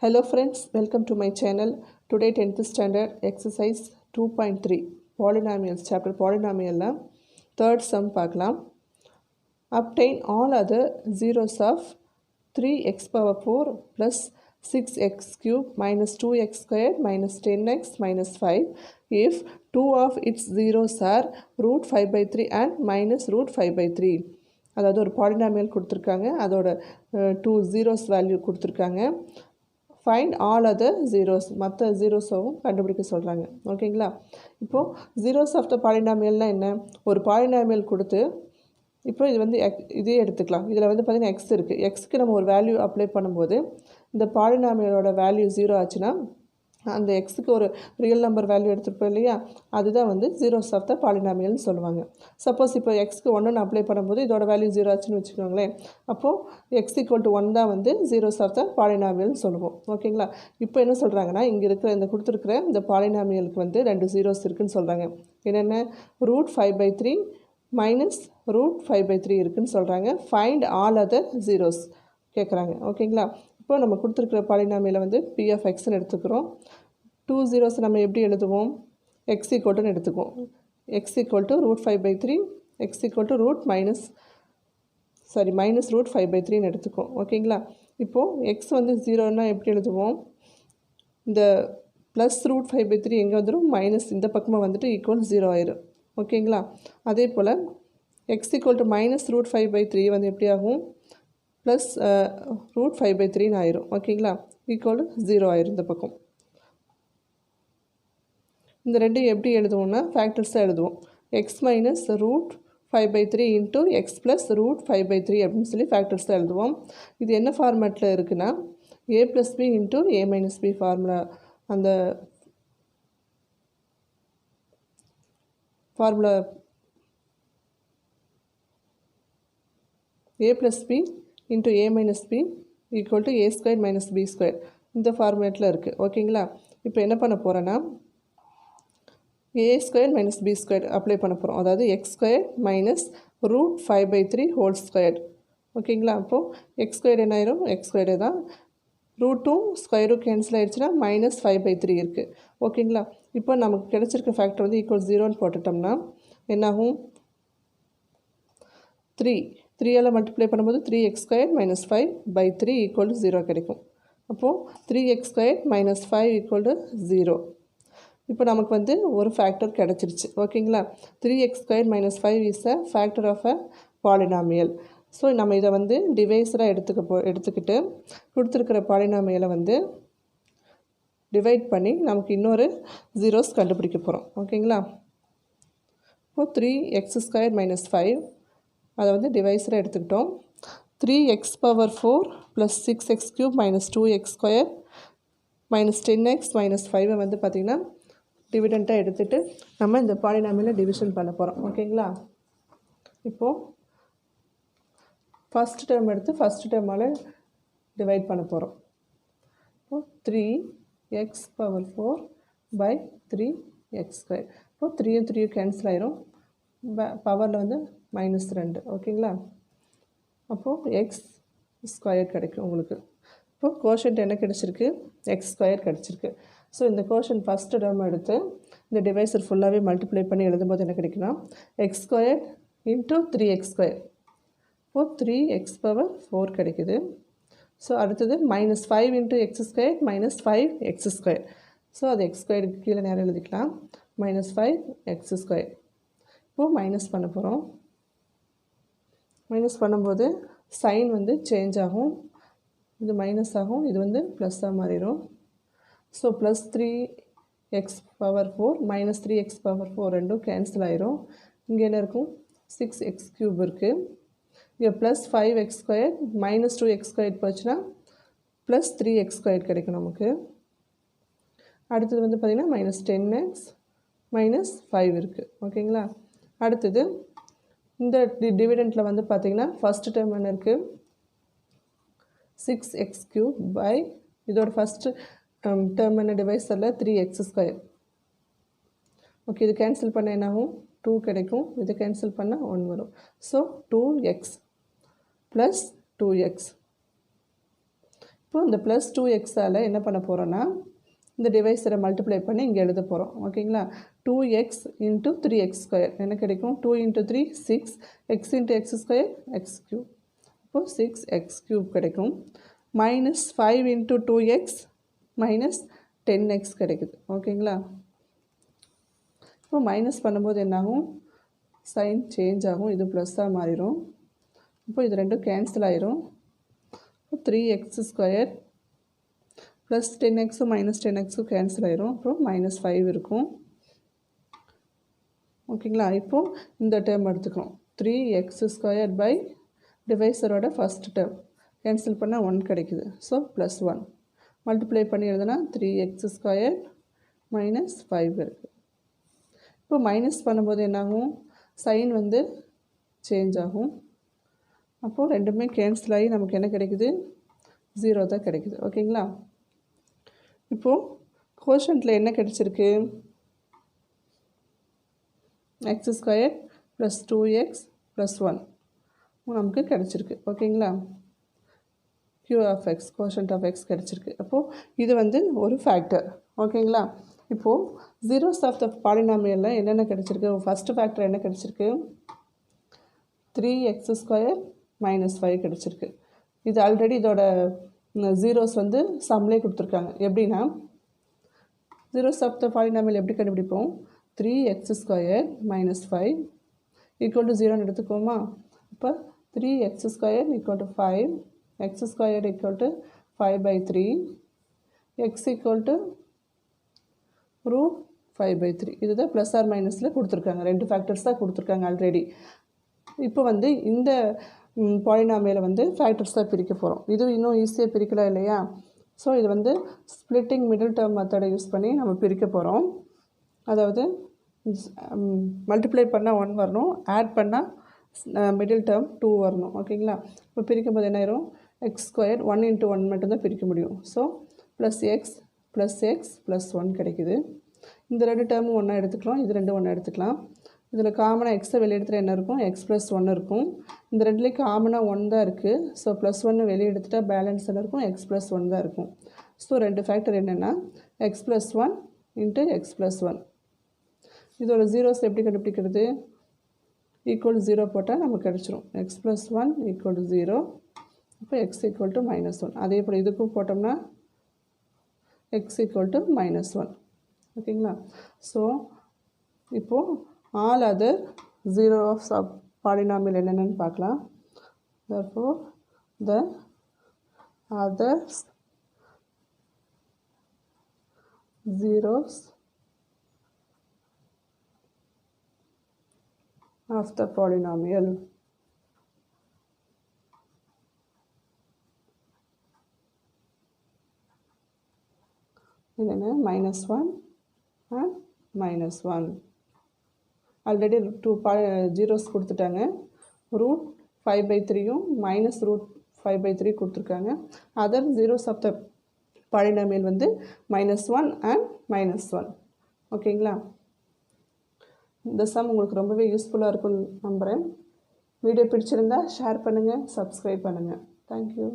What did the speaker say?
Hello friends, welcome to my channel. Today 10th standard exercise 2.3 Polynomials chapter Polynomial third sum பார்க்கலாம். Obtain all other zeros of 3x power 4 plus 6x cube minus 2x squared minus 10x minus 5 if two of its zeros are root 5 by 3 and minus root 5 by 3. அதாவது ஒரு polynomial கொடுத்துருக்காங்க, அதோட 2 zeros value கொடுத்துருக்காங்க. Find all other zeros, மற்ற ஜீரோஸவும் கண்டுபிடிக்க சொல்கிறாங்க. ஓகேங்களா? இப்போது ஜீரோஸ் ஆஃப் த பாலினாமியல்னால் என்ன? ஒரு பாலினாமியல் கொடுத்து இப்போ இது வந்து இதே எடுத்துக்கலாம். இதில் வந்து பார்த்திங்கன்னா எக்ஸ் இருக்குது. எக்ஸுக்கு நம்ம ஒரு வேல்யூ அப்ளை பண்ணும்போது இந்த பாலினாமியலோட வேல்யூ 0 ஆச்சுன்னா அந்த எக்ஸுக்கு ஒரு ரியல் நம்பர் வேல்யூ எடுத்துருப்போம் இல்லையா, அதுதான் வந்து ஜீரோஸ் ஆஃப் த பாலினாமியல்னு சொல்லுவாங்க. சப்போஸ் இப்போ எக்ஸ்க்கு 1 அப்ளை பண்ணும்போது இதோட வேல்யூ 0 ஆச்சுன்னு வச்சுக்கோங்களேன். அப்போது எக்ஸ் ஈக்குவல் டு 1 தான் வந்து ஜீரோஸ் ஆஃப் த பாலினாமியல்னு சொல்லுவோம். ஓகேங்களா? இப்போ என்ன சொல்கிறாங்கன்னா, இங்கே இருக்கிற இந்த கொடுத்துருக்குற இந்த பாலினாமியலுக்கு வந்து 2 ஜீரோஸ் இருக்குதுன்னு சொல்கிறாங்க. என்னென்ன? Root 5 by 3 minus root 5 by 3 இருக்குதுன்னு சொல்கிறாங்க. ஃபைண்ட் ஆல் அதர் ஜீரோஸ் கேட்குறாங்க. ஓகேங்களா? இப்போ நம்ம கொடுத்துருக்குற பாலினாமியில் வந்து பி ஆஃப் எக்ஸ்ன்னு எடுத்துக்கிறோம். 2 zeros நம்ம எப்படி எழுதுவோம்? எக்ஸ் ஈக்குவல்ட்டுன்னு எடுத்துக்குவோம். X equal to root 5 by 3, x equal to minus root 5 by 3ன்னு எடுத்துக்குவோம். ஓகேங்களா? இப்போது எக்ஸ் வந்து 0ன்னா எப்படி எழுதுவோம்? இந்த ப்ளஸ் ரூட் 5 by 3 எங்கே வந்துடும்? மைனஸ் இந்த பக்கமாக வந்துட்டு ஈக்குவல் 0 ஆயிரும். ஓகேங்களா? அதே போல் x equal to minus root 5 by 3 வந்து எப்படி ஆகும்? ப்ளஸ் ரூட் 5 by 3ன்னு ஆயிரும். ஓகேங்களா? ஈக்குவல் 0 ஆயிரும் இந்த பக்கம். இந்த ரெண்டையும் எப்படி எழுதுவோம்னா ஃபேக்டர்ஸாக எழுதுவோம். X minus root 5 by 3 into x plus root 5 by 3 அப்படின்னு சொல்லி ஃபேக்டர்ஸாக எழுதுவோம். இது என்ன ஃபார்மேட்டில் இருக்குன்னா A plus B into A minus B formula, அந்த formula A plus B into A minus B equal to A square minus B square, இந்த ஃபார்மேட்டில் இருக்குது. ஓகேங்களா? இப்போ என்ன பண்ண போகிறேன்னா A square minus B square apply பண்ண போகிறோம். அதாவது x square minus root 5 by 3 whole square. ஓகேங்களா? அப்போது எக்ஸ் ஸ்கொயர் என்ன ஆயிரும்? எக்ஸ் ஸ்கொயரே தான். ரூட்டும் ஸ்கொயரும் கேன்சல் ஆகிடுச்சுன்னா மைனஸ் 5 by 3 இருக்குது. ஓகேங்களா? இப்போ நமக்கு கிடச்சிருக்க ஃபேக்டர் வந்து ஈக்குவல் 0ன்னு போட்டுட்டோம்னா என்னாகும்? 3ஆல் மல்டிப்ளை பண்ணும்போது 3x square minus 5 by 3 equal to 0 கிடைக்கும். அப்போது 3x square minus 5 equal to 0. இப்போ நமக்கு வந்து ஒரு ஃபேக்டர் கிடச்சிருச்சு. ஓகேங்களா? 3x square minus 5 is a factor of a polynomial. So நம்ம இதை வந்து டிவைஸராக எடுத்துக்கிட்டு கொடுத்துருக்கிற பாலினாமியலை வந்து டிவைட் பண்ணி நமக்கு இன்னொரு ஜீரோஸ் கண்டுபிடிக்க போகிறோம். ஓகேங்களா? இப்போது 3x ஸ்கொயர் மைனஸ் 5 அதை வந்து டிவைஸராக எடுத்துக்கிட்டோம். 3x power 4 plus 6x cube minus 2x square minus 10x minus 5 வந்து பார்த்திங்கன்னா டிவிடெண்ட்டாக எடுத்துகிட்டு நம்ம இந்த பாலினாமியலை டிவிஷன் பண்ண போகிறோம். ஓகேங்களா? இப்போது ஃபஸ்ட் டேர்ம் எடுத்து ஃபஸ்ட் டேர்மால் டிவைட் பண்ண போகிறோம். இப்போது 3x power 4 by 3x square. இப்போது 3 கேன்சல் ஆயிரும். பவரில் வந்து -2. ஓகேங்களா? அப்போது எக்ஸ் ஸ்கொயர் கிடைக்கும் உங்களுக்கு. இப்போது கோஷன்ட் என்ன கிடச்சிருக்கு? எக்ஸ் ஸ்கொயர் கிடச்சிருக்கு. ஸோ இந்த கோஷன்ட் ஃபஸ்ட்டு டேர்ம் எடுத்து இந்த டிவைஸர் ஃபுல்லாகவே மல்டிப்ளை பண்ணி எழுதும்போது என்ன கிடைக்குன்னா x square into 3x square. இப்போது 3x பவர் 4 கிடைக்குது. ஸோ அடுத்தது -5 into x square minus 5x square. So அது எக்ஸ் ஸ்கொயருக்கு கீழே நேரம் எழுதிக்கலாம். -5x square. இப்போது மைனஸ் பண்ண போகிறோம். மைனஸ் பண்ணும்போது சைன் வந்து சேஞ்ச் ஆகும். இது மைனஸ் ஆகும், இது வந்து ப்ளஸ்ஸாக மாறிடும். So plus 3x power 4 minus 3x power 4 ரெண்டும் கேன்சல் ஆயிரும். இங்கே என்ன இருக்கும்? 6x க்யூப் இருக்குது. இங்கே plus 5x square minus 2x square போச்சுன்னா ப்ளஸ் 3x ஸ்கொயர் கிடைக்கும் நமக்கு. அடுத்தது வந்து பார்த்திங்கன்னா மைனஸ் 10x மைனஸ் 5 இருக்குது. ஓகேங்களா? அடுத்தது இந்த டிவிடெண்ட்டில் வந்து பார்த்திங்கன்னா ஃபஸ்ட்டு டேர்ம் என்ன இருக்குது? 6x க்யூப் பை இதோட ஃபஸ்ட்டு டேர்ம் என்ன டிவைஸரில் 3x ஸ்கொயர். ஓகே, இது கேன்சல் பண்ண என்ன ஆகும்? 2 கிடைக்கும். இது கேன்சல் பண்ணால் 1 வரும். So 2x plus 2x. இப்போ இந்த ப்ளஸ் 2xால் என்ன பண்ண போகிறோன்னா இந்த டிவைஸரை மல்டிப்ளை பண்ணி இங்கே எழுத போகிறோம் ஓகேங்களா 2x இன்ட்டு 3x² என்ன கிடைக்கும் 2 into 3 6 x into x² x³ இப்போது 6x³ கிடைக்கும் minus 5 into 2x minus 10x கிடைக்குது ஓகேங்களா இப்போ மைனஸ் பண்ணும்போது என்னாகும் சைன் சேஞ்ச் ஆகும் இது ப்ளஸ்ஸாக மாறிடும் இப்போ இது ரெண்டும் கேன்சல் ஆயிரும் 3x² plus 10x minus 10x cancel ஆயிரும் அப்புறம் மைனஸ் 5 இருக்கும் ஓகேங்களா இப்போது இந்த டேர்ம் எடுத்துக்கிறோம் 3x² பை டிவைஸரோட ஃபஸ்ட் டேர்ம் கேன்சல் பண்ணால் 1 கிடைக்குது ஸோ ப்ளஸ் 1 மல்டிப்ளை பண்ணி எழுதுனா 3x² மைனஸ் 5 இருக்குது இப்போ மைனஸ் பண்ணும்போது என்னாகும் சைன் வந்து சேஞ்ச் ஆகும் அப்போது ரெண்டுமே கேன்சல் ஆகி நமக்கு என்ன கிடைக்குது 0 தான் கிடைக்குது ஓகேங்களா இப்போது கோஷன்ட்டில் என்ன கிடைச்சிருக்கு x² ப்ளஸ் 2x ப்ளஸ் 1 நமக்கு கிடைச்சிருக்கு ஓகேங்களா q of x quotient of x கிடைச்சிருக்கு அப்போது இது வந்து ஒரு ஃபேக்டர் ஓகேங்களா இப்போது ஜீரோஸ் ஆஃப் த பாலினாமியலில் என்னென்ன கிடைச்சிருக்கு ஃபஸ்ட்டு ஃபேக்டர் என்ன கிடைச்சிருக்கு 3x² மைனஸ் 5 கிடைச்சிருக்கு இது ஆல்ரெடி இதோட ஜீரோஸ் வந்து சம்லே கொடுத்துருக்காங்க எப்படின்னா ஜீரோஸ் ஆஃப் த பாலினாமியல் எப்படி கண்டுபிடிப்போம் 3x² மைனஸ் 5 ஈக்குவல் டு 0ன்னு எடுத்துக்கோமா அப்போ 3x² equal to 5 x² equal to 5/3 x equal to root 5/3 இதுதான் ப்ளஸ் ஆர் மைனஸில் கொடுத்துருக்காங்க ரெண்டு ஃபேக்டர்ஸ் தான் கொடுத்துருக்காங்க ஆல்ரெடி இப்போ வந்து இந்த பாலினாமியலை வந்து ஃபேக்டர்ஸாக பிரிக்க போகிறோம் இது இன்னும் ஈஸியாக பிரிக்கலாம் இல்லையா ஸோ இது வந்து ஸ்ப்ளிட்டிங் மிடில் டேர்ம் மெத்தடை யூஸ் பண்ணி நம்ம பிரிக்க போகிறோம் அதாவது மல்டிப்ளை பண்ணால் 1 வரணும் ஆட் பண்ணால் மிடில் டேர்ம் 2 வரணும் ஓகேங்களா இப்போ பிரிக்கும் போது என்ன ஆயிரும் x² 1 இன்ட்டு 1 மட்டும்தான் பிரிக்க முடியும் ஸோ ப்ளஸ் எக்ஸ் ப்ளஸ் 1 கிடைக்குது இந்த ரெண்டு டேர்மும் ஒன்றா எடுத்துக்கலாம் இது ரெண்டும் ஒன்றா எடுத்துக்கலாம் இதில் காமனாக எக்ஸை வெளியே எடுத்துகிட்டு என்ன இருக்கும் எக்ஸ் ப்ளஸ் 1 இருக்கும் இந்த ரெண்டுலேயும் காமனாக 1 தான் இருக்குது ஸோ ப்ளஸ் 1 வெளியே எடுத்துகிட்டா பேலன்ஸ் என்ன இருக்கும் எக்ஸ் ப்ளஸ் 1 தான் இருக்கும் ஸோ ரெண்டு ஃபேக்டர் என்னென்னா X plus 1 into x plus 1 இதோட ஜீரோஸ் எப்படி கண்டுபிடிக்கிறது ஈக்குவல் 0 போட்டால் நமக்கு கிடச்சிரும் எக்ஸ் ப்ளஸ் 1 ஈக்குவல் டு 0 இப்போ எக்ஸ் ஈக்குவல் டு மைனஸ் 1 அதே போல் இதுக்கும் போட்டோம்னா எக்ஸ் ஈக்குவல் டு மைனஸ் 1 ஓகேங்களா ஸோ இப்போது all other zero of sub polynomial என்னென்னு பார்க்கலாம் therefore the other zeros of the polynomial என்னென்ன -1 and -1 ஆல்ரெடி 2 ஜீரோஸ் கொடுத்துட்டாங்க ரூட் 5/3யும் மைனஸ் ரூட் 5/3 கொடுத்துருக்காங்க other zeros of the polynomial வந்து -1 அண்ட் -1 ஓகேங்களா இந்த சம் உங்களுக்கு ரொம்பவே யூஸ்ஃபுல்லாக இருக்கும்னு நம்புகிறேன் வீடியோ பிடிச்சிருந்தா ஷேர் பண்ணுங்கள் சப்ஸ்கிரைப் பண்ணுங்கள் தேங்க்யூ